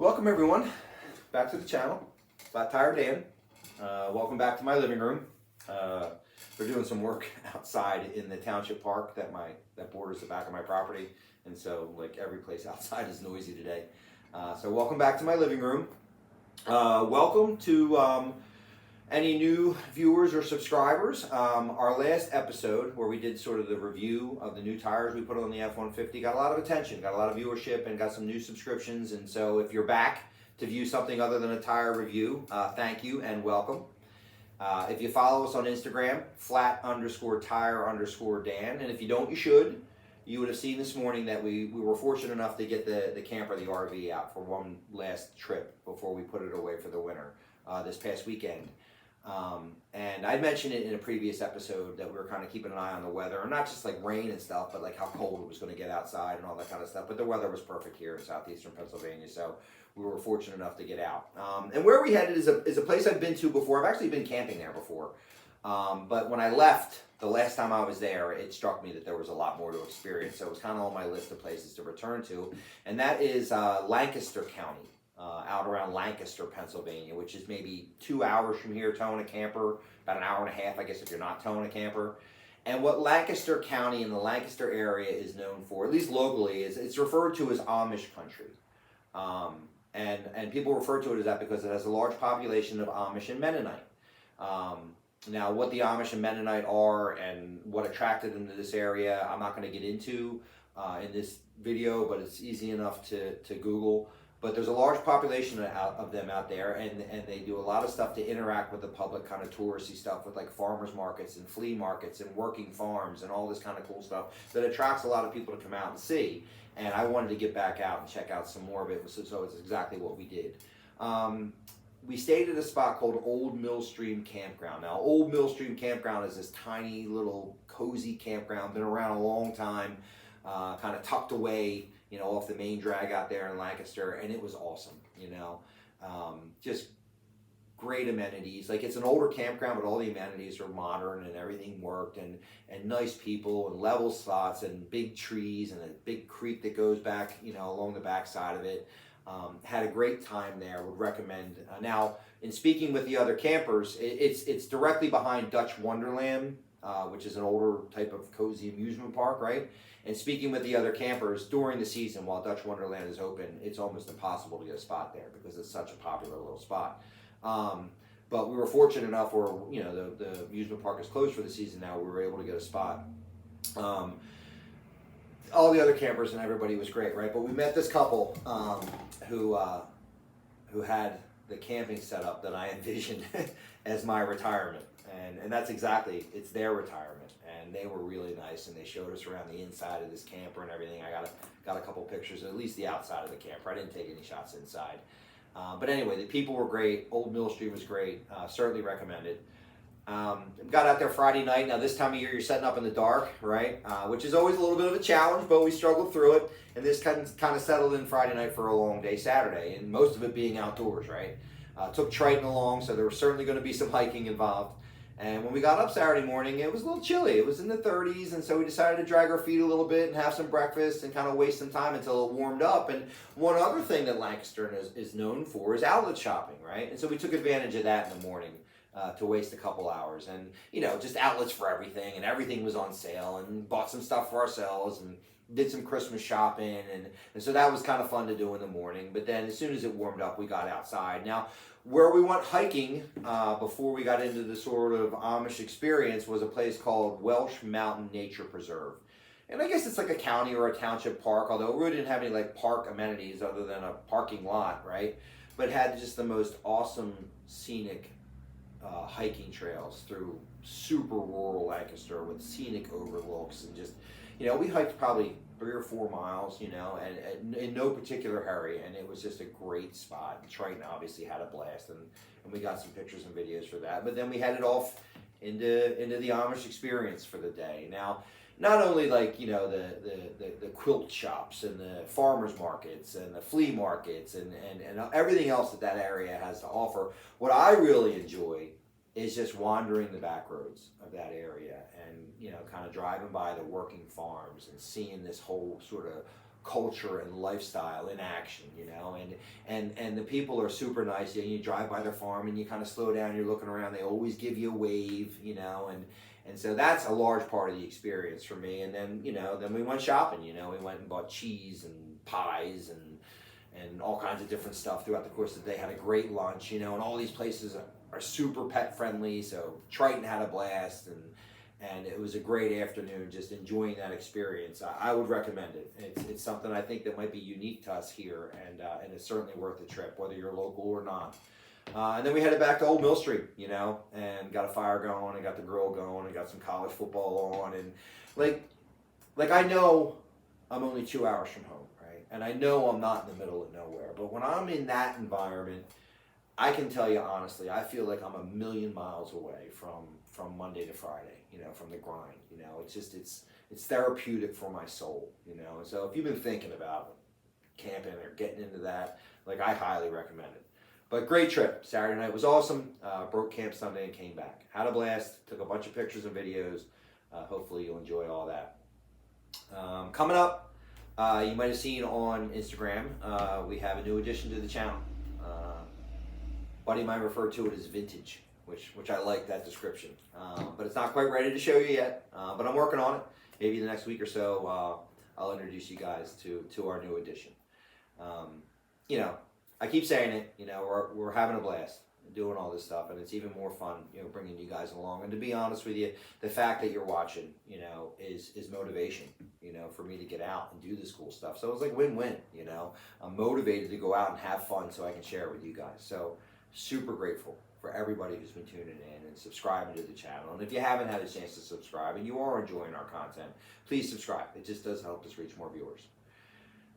Welcome everyone back to the channel. Flat Tire Dan. Welcome back to my living room. We're doing some work outside in the township park that borders the back of my property, and so like every place outside is noisy today. So welcome back to my living room. Welcome to any new viewers or subscribers. Our last episode where we did sort of the review of the new tires we put on the F-150 got a lot of attention, got a lot of viewership, and got some new subscriptions. And so if you're back to view something other than a tire review, thank you and welcome. If you follow us on Instagram, flat_tire_Dan, and if you don't, you should. You would have seen this morning that we were fortunate enough to get the camper, the RV, out for one last trip before we put it away for the winter this past weekend. And I mentioned it in a previous episode that we were kind of keeping an eye on the weather, and not just like rain and stuff, but like how cold it was going to get outside and all that kind of stuff. But the weather was perfect here in southeastern Pennsylvania, so we were fortunate enough to get out. And where we headed is a place I've been to before. I've actually been camping there before. But when I left the last time I was there, it struck me that there was a lot more to experience. So it was kind of on my list of places to return to. And that is Lancaster County, out around Lancaster, Pennsylvania, which is maybe 2 hours from here towing a camper, about an hour and a half, I guess, if you're not towing a camper. And what Lancaster County and the Lancaster area is known for, at least locally, is it's referred to as Amish country. And people refer to it as that because it has a large population of Amish and Mennonite. Now, what the Amish and Mennonite are and what attracted them to this area, I'm not going to get into in this video, but it's easy enough to Google. But there's a large population of them out there, and they do a lot of stuff to interact with the public, kind of touristy stuff with like farmers markets and flea markets and working farms and all this kind of cool stuff that attracts a lot of people to come out and see. And I wanted to get back out and check out some more of it, so it's exactly what we did. We stayed at a spot called Old Millstream Campground. Now, Old Millstream Campground is this tiny little cozy campground, been around a long time, kind of tucked away, you know, off the main drag out there in Lancaster, and it was awesome, you know. Just great amenities. Like, it's an older campground, but all the amenities are modern and everything worked, and nice people and level spots and big trees and a big creek that goes back, you know, along the back side of it. Had a great time there, would recommend. Now, in speaking with the other campers, it's directly behind Dutch Wonderland, which is an older type of cozy amusement park, right? And speaking with the other campers, during the season, while Dutch Wonderland is open, it's almost impossible to get a spot there because it's such a popular little spot. But we were fortunate enough where, you know, the amusement park is closed for the season now, we were able to get a spot. All the other campers and everybody was great, right? But we met this couple who had the camping setup that I envisioned as my retirement, and that's exactly, it's their retirement. And they were really nice, and they showed us around the inside of this camper and everything. I got a couple pictures, at least the outside of the camper. I didn't take any shots inside. But anyway, the people were great. Old Millstream was great. Certainly recommend it. Got out there Friday night. Now, this time of year, you're setting up in the dark, right? Which is always a little bit of a challenge, but we struggled through it. And this kind of settled in Friday night for a long day Saturday, and most of it being outdoors, right? Took Triton along, so there was certainly going to be some hiking involved. And when we got up Saturday morning, it was a little chilly. It was in the 30s, and so we decided to drag our feet a little bit and have some breakfast and kind of waste some time until it warmed up. And one other thing that Lancaster is known for is outlet shopping, right? And so we took advantage of that in the morning to waste a couple hours. And, you know, just outlets for everything, and everything was on sale, and bought some stuff for ourselves and did some Christmas shopping. And so that was kind of fun to do in the morning. But then as soon as it warmed up, we got outside. Now, where we went hiking before we got into the sort of Amish experience was a place called Welsh Mountain Nature Preserve. And I guess it's like a county or a township park, although we didn't have any like park amenities other than a parking lot, right? But it had just the most awesome scenic hiking trails through super rural Lancaster with scenic overlooks, and just, you know, we hiked probably 3 or 4 miles, you know, and in no particular hurry, and it was just a great spot. And Triton obviously had a blast, and we got some pictures and videos for that. But then we headed off into the Amish experience for the day. Now, not only like, you know, the quilt shops and the farmers markets and the flea markets and everything else that area has to offer, what I really enjoy is just wandering the back roads of that area and, you know, kind of driving by the working farms and seeing this whole sort of culture and lifestyle in action, you know, and the people are super nice. You drive by their farm and you kind of slow down, you're looking around, they always give you a wave, you know, and so that's a large part of the experience for me. And then, you know, then we went shopping, you know, we went and bought cheese and pies and all kinds of different stuff throughout the course of the day. Had a great lunch, you know, and all these places are super pet friendly. So Triton had a blast, and it was a great afternoon just enjoying that experience. I would recommend it. It's something I think that might be unique to us here, and it's certainly worth the trip, whether you're local or not. And then we headed back to Old Millstream, you know, and got a fire going and got the grill going and got some college football on. And like I know I'm only 2 hours from home, right? And I know I'm not in the middle of nowhere. But when I'm in that environment, I can tell you honestly, I feel like I'm a million miles away from Monday to Friday, you know, from the grind. You know, it's just it's therapeutic for my soul, you know. And so if you've been thinking about camping or getting into that, like, I highly recommend it. But great trip. Saturday night was awesome. Broke camp Sunday and came back. Had a blast. Took a bunch of pictures and videos. Hopefully you'll enjoy all that. Coming up, you might have seen on Instagram, we have a new addition to the channel. Buddy might refer to it as vintage, which I like that description. But it's not quite ready to show you yet. But I'm working on it. Maybe the next week or so, I'll introduce you guys to our new addition. You know, I keep saying it, you know, we're having a blast doing all this stuff, and it's even more fun, you know, bringing you guys along. And to be honest with you, the fact that you're watching, you know, is motivation, you know, for me to get out and do this cool stuff. So it's like win-win, you know. I'm motivated to go out and have fun so I can share it with you guys. So super grateful for everybody who's been tuning in and subscribing to the channel. And if you haven't had a chance to subscribe and you are enjoying our content, please subscribe. It just does help us reach more viewers.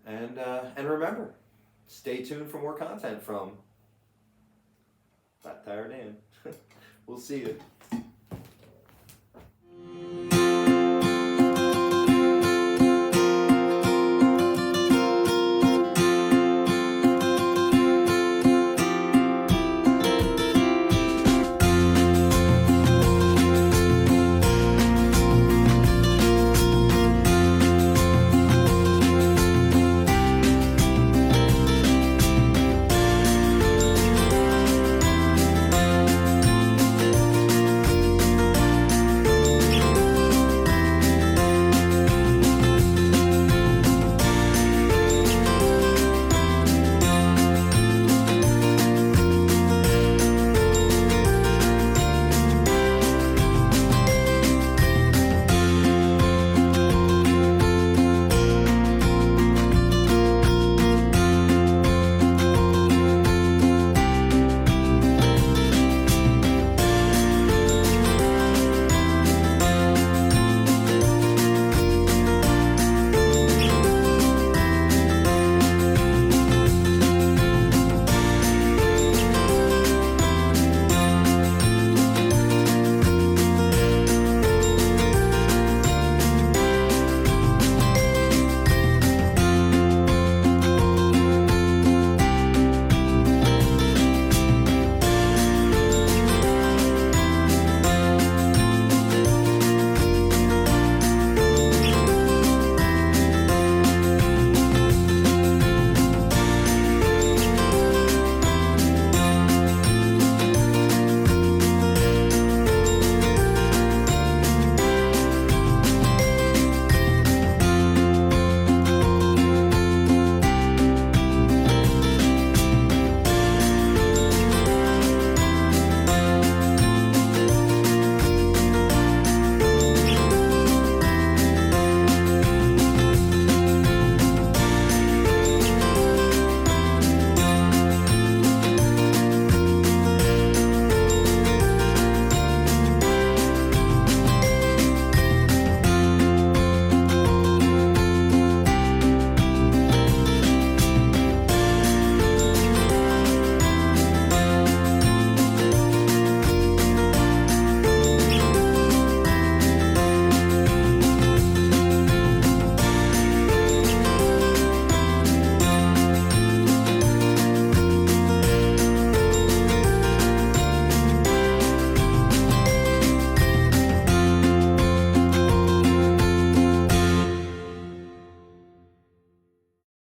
And remember, stay tuned for more content from Flat Tire Dan. We'll see you.